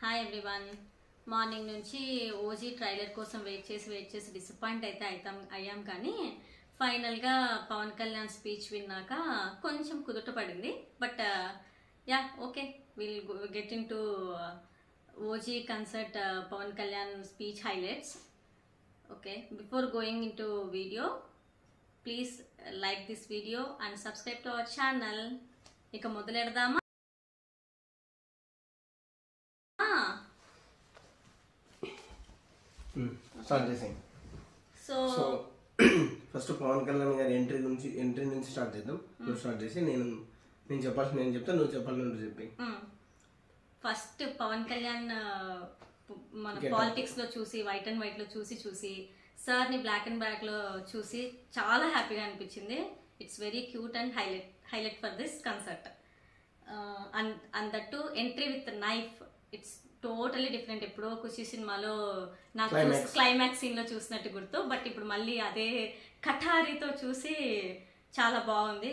Hi everyone. Morning నుంచి OG trailer కోసం wait చేసి డిసప్పాయింట్ అయితే అయ్యాం. కానీ ఫైనల్గా పవన్ కళ్యాణ్ స్పీచ్ విన్నాక కొంచెం కుదుట పడింది. But yeah okay, will get into OG concert Pawan Kalyan speech highlights. Okay, before going into video, please like this video and subscribe to our channel. ఇక మొదలెడదామా? సో ఫస్ట్ పవన్ కళ్యాణ్ గారి ఎంట్రీ నుంచి స్టార్ట్ చేద్దాం. నువ్వు స్టార్ట్ చేసి నేను చెప్పాల్సి నేను చెప్తా, నువ్వు చెప్పాలి నువ్వు చెప్పి. ఫస్ట్ పవన్ కళ్యాణ్ మన పాలిటిక్స్ లో చూసి, వైట్ అండ్ వైట్ లో చూసి సార్ ని బ్లాక్ అండ్ బ్లాక్ లో చూసి చాలా హ్యాపీగా అనిపించింది. It's very cute and highlight for this concert. And that too entry with knife, it's totally different. ఎప్పుడో ఖుషి సినిమాలో నాకు క్లైమాక్స్ సీన్ లో చూసినట్టు గుర్తు, బట్ ఇప్పుడు మళ్ళీ అదే కఠారితో చూసి చాలా బాగుంది.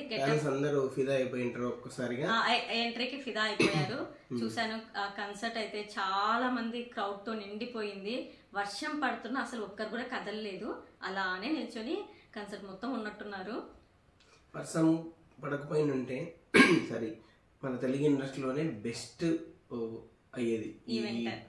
అందరూ ఫిదా అయిపోయింటారు ఒక్కసారిగా, ఎంట్రీకి ఫిదా అయిపోయారు. చూసాను ఆ కన్సర్ట్ అయితే చాలా మంది క్రౌడ్ తో నిండిపోయింది. వర్షం పడుతున్నా అసలు ఒక్కరు కూడా కదలలేదు, అలానే నిల్చొని కన్సర్ట్ మొత్తం ఉన్నట్టున్నారు. వర్షం పడకపోయినంటే సరే, మన తెలుగు ఇండస్ట్రీలోనే బెస్ట్ అయ్యేది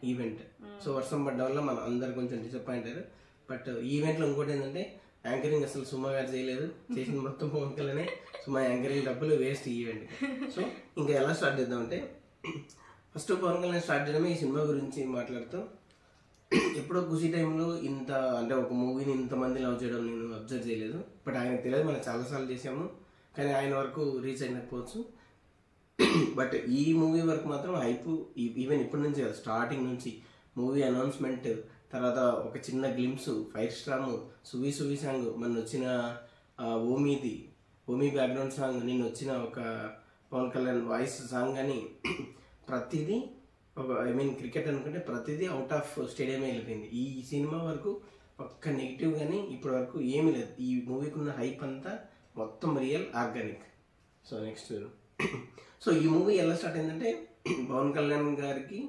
ఈవెంట్. సో వర్షం పడ్డ వల్ల మనం అందరు కొంచెం డిసప్పాయింట్ అయ్యారు. బట్ ఈవెంట్ లో ఇంకోటి ఏంటంటే యాంకరింగ్ అసలు సుమా గారు చేయలేదు, చేసిన మొత్తం పవన్ కళ్యాణ్. సుమా యాంకరింగ్ డబ్బులు వేస్ట్ ఈవెంట్. సో ఇంకా ఎలా స్టార్ట్ చేద్దామంటే, ఫస్ట్ పవన్ కళ్యాణ్ స్టార్ట్ చేయడమే ఈ సినిమా గురించి మాట్లాడుతూ. ఎప్పుడో ఖుషి టైంలో ఇంత అంటే ఒక మూవీని ఇంతమంది లవ్ చేయడం నేను అబ్జర్వ్ చేయలేదు. బట్ ఆయనకు తెలియదు, మనం చాలాసార్లు చేసాము, కానీ ఆయన వరకు రీచ్ అయినకపోవచ్చు. బట్ ఈ మూవీ వరకు మాత్రం హైప్ ఈవెన్ ఇప్పటి నుంచి కాదు, స్టార్టింగ్ నుంచి మూవీ అనౌన్స్మెంట్ తర్వాత ఒక చిన్న గ్లిమ్స్, ఫైర్ స్టామ్, సువి సాంగ్, మన వచ్చిన ఓమీ బ్యాక్గ్రౌండ్ సాంగ్, నిన్న వచ్చిన ఒక పవన్ కళ్యాణ్ వాయిస్ సాంగ్ అని ప్రతిదీ ఒక క్రికెట్ అనుకుంటే ప్రతిదీ అవుట్ ఆఫ్ స్టేడియమే వెళ్ళిపోయింది. ఈ సినిమా వరకు ఒక్క నెగిటివ్ కానీ ఇప్పటి వరకు ఏమీ లేదు. ఈ మూవీకి ఉన్న హైప్ అంతా మొత్తం real, organic. So next, so ఈ మూవీ ఎలా స్టార్ట్ అయిందంటే, పవన్ కళ్యాణ్ గారికి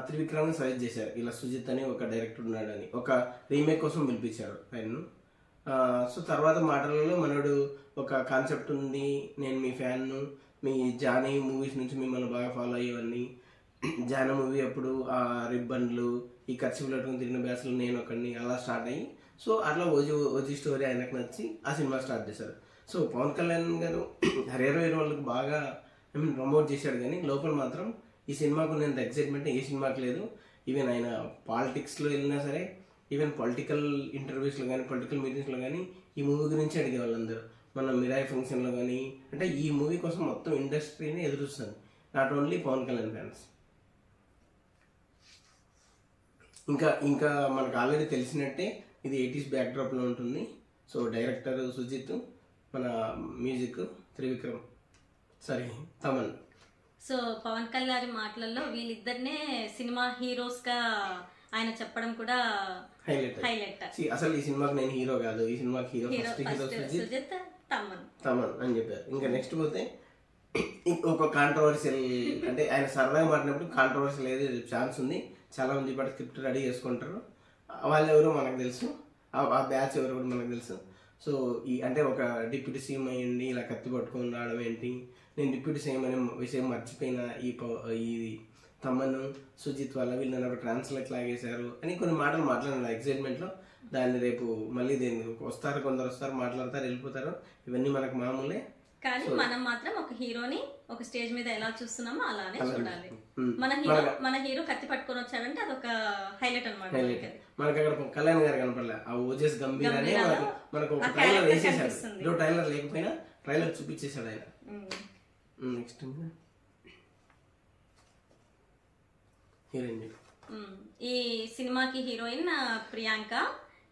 త్రివిక్రమ్ సజెస్ట్ చేశారు, ఇలా సుజిత్ అని ఒక డైరెక్టర్ ఉన్నాడని, ఒక రీమేక్ కోసం పిలిపించారు ఆయన్ను. సో తర్వాత మాటలలో మనోడు ఒక కాన్సెప్ట్ ఉంది, నేను మీ ఫ్యాన్ను, మీ జానీ మూవీస్ నుంచి మిమ్మల్ని బాగా ఫాలో అయ్యేవన్నీ, జానీ మూవీ అప్పుడు ఆ రిబ్బన్లు, ఈ ఖర్చు పెట్టుకుని తిరిగిన బ్యాసులు నేను ఒకడిని, అలా స్టార్ట్ అయ్యి సో అట్లా ఓజీ స్టోరీ ఆయనకు నచ్చి ఆ సినిమా స్టార్ట్ చేశారు. సో పవన్ కళ్యాణ్ గారు హీరో వాళ్ళకి బాగా ప్రమోట్ చేశాడు, కానీ లోపల మాత్రం ఈ సినిమాకు ఉన్నంత ఎక్సైట్మెంట్ ఏ సినిమాకి లేదు. ఈవెన్ ఆయన పాలిటిక్స్లో వెళ్ళినా సరే, ఈవెన్ పొలిటికల్ ఇంటర్వ్యూస్లో కానీ, పొలిటికల్ మీటింగ్స్లో కానీ ఈ మూవీ గురించి అడిగే వాళ్ళందరూ. మన మిరాయి ఫంక్షన్లో కానీ, అంటే ఈ మూవీ కోసం మొత్తం ఇండస్ట్రీని ఎదురుస్తుంది, not only Pawan Kalyan fans. ఇంకా మనకు ఆల్రెడీ తెలిసినట్టే ఇది 80s బ్యాక్డ్రాప్లో ఉంటుంది. సో డైరెక్టర్ సుజిత్, మన మ్యూజిక్ త్రివిక్రమ్, తమన్. సో పవన్ కళ్యాణ్ మాటలలో వీళ్ళిద్దరినే సినిమా హీరోస్ గా ఆయన చెప్పడం కూడా హైలైట్. అసలు ఈ సినిమాకి నేను హీరో కాదు, ఈ సినిమాకి హీరో సుజిత్, తమన్ అని చెప్పారు. ఇంకా నెక్స్ట్ పోతే ఒక కాంట్రవర్షియల్, అంటే ఆయన సరదాగా మాట్లాడినప్పుడు కాంట్రవర్షియల్ ఏది ఛాన్స్ ఉంది. చాలా మంది ఇప్పటి స్క్రిప్ట్ రెడీ చేసుకుంటారు, వాళ్ళు ఎవరో మనకు తెలుసు, ఆ బ్యాచ్ ఎవరు కూడా మనకు తెలుసు. సో అంటే ఒక డిప్యూటీ సీఎం అయ్యండి ఇలా కత్తి పట్టుకొని రావడం ఏంటి, నేను డిప్యూటీ సీఎం అనే విషయం మర్చిపోయిన, ఈ తమ్మను సుజిత్ వల్ల వీళ్ళు నన్ను ట్రాన్స్లేట్ లాగేశారు అని కొన్ని మాటలు మాట్లాడిన ఎక్సైట్మెంట్లో. దాన్ని రేపు మళ్ళీ వస్తారు, కొందరు వస్తారు, మాట్లాడతారు, వెళ్ళిపోతారు, ఇవన్నీ మనకు మామూలే. కానీ మనం మాత్రం ఒక హీరోని ఒక స్టేజ్ మీద ఎలా చూస్తున్నామో అలానే చూడాలి. మన హీరో కత్తి పట్టుకొని వచ్చాడంటే అదొక హైలైట్ అనమాట. మనకి అక్కడ కళ్యాణ్ గారు కనపడలే, ఆ ఓజస్ గంభీర్ అనే మనకు ఒక ట్రైలర్ వేసేసాడు. ట్రైలర్ లేకపోయినా ట్రైలర్ చూపించేశాడు ఆయన. నెక్స్ట్ హీరోయిన్, ఈ సినిమాకి హీరోయిన్ ప్రియాంక.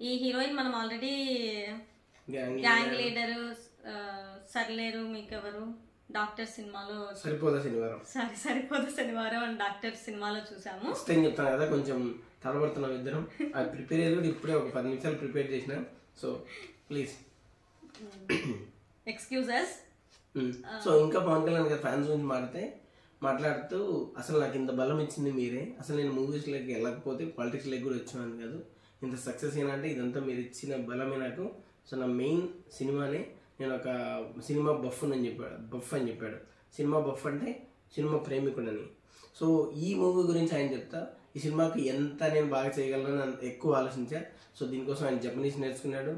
ఈ హీరోయిన్ మనం ఆల్రెడీ గ్యాంగ్ లీడర్, సర్లేరు మీకెవరు, డాక్టర్ సినిమాలో, సరిపోదా శనివారం అండ్ డాక్టర్ సినిమాలో చూసాము. చెప్తాను కదా, కొంచెం తడబడుతున్నాం ఇద్దరం. అది ప్రిపేర్ అయ్యి ఇప్పుడే ఒక 10 నిమిషాలు ప్రిపేర్ చేసిన. So please excuse us. So ఇంకా పవన్ కళ్యాణ్ గారి ఫ్యాన్స్ గురించి మాడితే, మాట్లాడుతూ అసలు నాకు ఇంత బలం ఇచ్చింది మీరే, అసలు నేను మూవీస్లోకి వెళ్ళకపోతే పాలిటిక్స్లోకి కూడా వచ్చాను కాదు, ఇంత సక్సెస్ ఏంటంటే ఇదంతా మీరు ఇచ్చిన బలమే నాకు. సో నా మెయిన్ సినిమానే, నేను ఒక సినిమా బఫ్ అని చెప్పాడు. సినిమా బఫ్ అంటే సినిమా ప్రేమికుడని. సో ఈ మూవీ గురించి ఆయన చెప్తా, ఈ సినిమాకి ఎంత నేను బాగా చేయగలను అని ఎక్కువ ఆలోచించా. సో దీనికోసం ఆయన జపనీస్ నేర్చుకున్నాడు.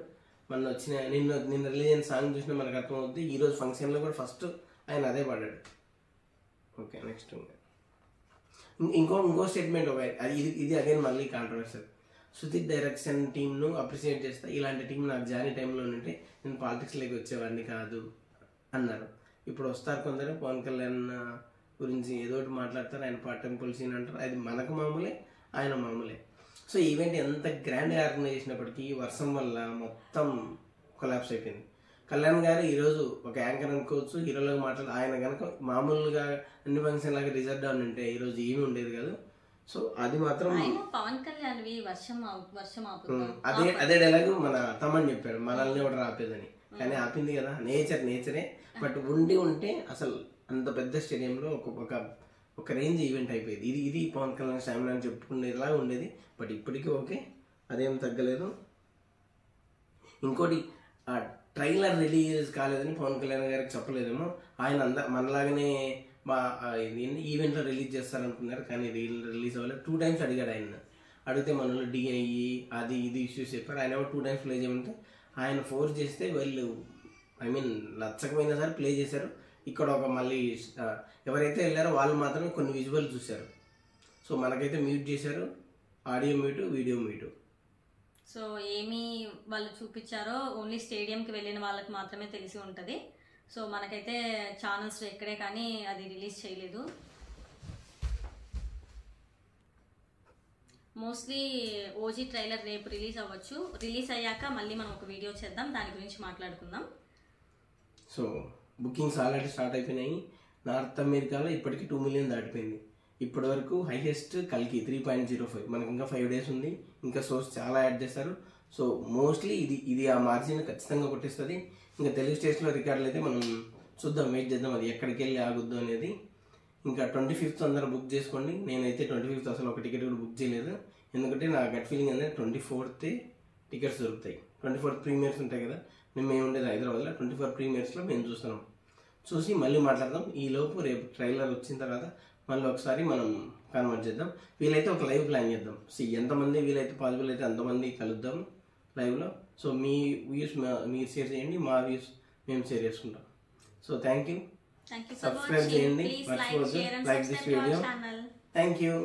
నిన్న రిలీజ్ అయిన సాంగ్ చూసినా మనకు అర్థమవుతుంది. ఈరోజు ఫంక్షన్లో కూడా ఫస్ట్ ఆయన అదే పాడాడు. ఓకే, నెక్స్ట్ ఇంకో స్టేట్మెంట్ ఇది అగైన్ మళ్ళీ కాంట్రవర్షియల్. సుదీప్ డైరెక్షన్ టీంను అప్రిషియేట్ చేస్తా, ఇలాంటి టీం నాకు జానీ టైంలో ఉంటే నేను పాలిటిక్స్లోకి వచ్చేవాడిని కాదు అన్నారు. ఇప్పుడు వస్తారు కొందరు పవన్ కళ్యాణ్ గురించి ఏదో ఒకటి మాట్లాడతారు, ఆయన పార్ట్ టైం పొలిసీన్ అంటారు, అది మనకు మామూలే, ఆయన మామూలే. సో ఈవెంట్ ఎంత గ్రాండ్గా ఆర్గనైజ్ చేసినప్పటికీ వర్షం వల్ల మొత్తం కొలాప్స్ అయిపోయింది. కళ్యాణ్ గారు ఈరోజు ఒక యాంకర్ అనుకోవచ్చు, హీరోలాగా మాట్లాడు, ఆయన కనుక మామూలుగా అన్ని ఫంక్షన్ లాగా రిజర్వ్ డౌన్ ఉంటే ఈరోజు ఏమీ ఉండేది కాదు. సో అది మాత్రం పవన్ కళ్యాణ్ అదే డైలాగ్ మన తమన్ చెప్పాడు, మనల్ని కూడా ఆపేదని. కానీ ఆపింది కదా, నేచరే. బట్ ఉంటే అసలు అంత పెద్ద స్టేడియంలో ఒక రేంజ్ ఈవెంట్ అయిపోయింది. ఇది పవన్ కళ్యాణ్ స్టామినా అని చెప్పుకునేలా ఉండేది. బట్ ఇప్పటికీ ఓకే, అదేం తగ్గలేదు. ఇంకోటి ట్రైలర్ రిలీజ్ కాలేదని పవన్ కళ్యాణ్ గారికి చెప్పలేదేమో, ఆయన మనలాగానే ఈవెంట్లో రిలీజ్ చేస్తారనుకున్నారు, కానీ రిలీజ్ అవ్వలేదు. 2 times అడిగాడు ఆయన. అడిగితే మనలో డిఐ అది ఇది ఇష్యూస్ చెప్పారు. ఆయన 2 times ప్లే చేయమంటే ఆయన ఫోర్స్ చేస్తే వీళ్ళు నచ్చకపోయినా సరే ప్లే చేశారు. ఇక్కడ ఒక మళ్ళీ ఎవరైతే వెళ్ళారో వాళ్ళు మాత్రమే కొన్ని విజువల్ చూశారు. సో మనకైతే మ్యూట్ చేశారు, audio mute, video mute. So ఏమి వాళ్ళు చూపించారో ఓన్లీ స్టేడియంకి వెళ్ళిన వాళ్ళకి మాత్రమే తెలిసి ఉంటుంది. సో మనకైతే ఛానల్స్ ఎక్కడే కానీ అది రిలీజ్ చేయలేదు. మోస్ట్లీ ఓజీ ట్రైలర్ రేపు రిలీజ్ అవ్వచ్చు. రిలీజ్ అయ్యాక మళ్ళీ మనం ఒక వీడియో చేద్దాం, దాని గురించి మాట్లాడుకుందాం. సో బుకింగ్స్ ఆల్రెడీ స్టార్ట్ అయిపోయినాయి. నార్త్ అమెరికాలో ఇప్పటికీ 2 million దాటిపోయింది. ఇప్పటి వరకు హైయెస్ట్ కల్కి 3.05. మనకి ఇంకా 5 days ఉంది, ఇంకా షోస్ చాలా యాడ్ చేస్తారు. సో మోస్ట్లీ ఇది ఆ మార్జిన్ ఖచ్చితంగా కొట్టేస్తుంది. ఇంకా తెలుగు స్టేట్స్లో రికార్డులు అయితే మనం చూద్దాం, వెయిట్ చేద్దాం అది ఎక్కడికి వెళ్ళి ఆగుద్దు అనేది. ఇంకా 25th అందరూ బుక్ చేసుకోండి. నేనైతే 25th అసలు ఒక టికెట్ కూడా బుక్ చేయలేదు, ఎందుకంటే నా గట్ ఫీలింగ్ అనేది 24th టికెట్స్ దొరుకుతాయి. 24th ప్రీమియర్స్ ఉంటాయి కదా, మేము ఉండేది హైదరాబాద్లో. 24 ప్రీమియర్స్లో మేము చూసి మళ్ళీ మాట్లాడదాం. ఈలోపు రేపు ట్రైలర్ వచ్చిన తర్వాత మళ్ళీ ఒకసారి మనం కన్వర్ట్ చేద్దాం. వీలైతే ఒక లైవ్ ప్లాన్ చేద్దాం. ఎంతమంది వీలైతే పాసిబుల్ అయితే అంతమంది కలుద్దాం లైవ్లో. సో మీ వ్యూస్ మీరు షేర్ చేయండి, మా వ్యూస్ మేము షేర్ చేసుకుంటాం. So thank you. Thank you for subscribe watching. చేయండి, Please like, మర్చిపోవద్దు. share and like this subscribe to video. our channel. Thank you.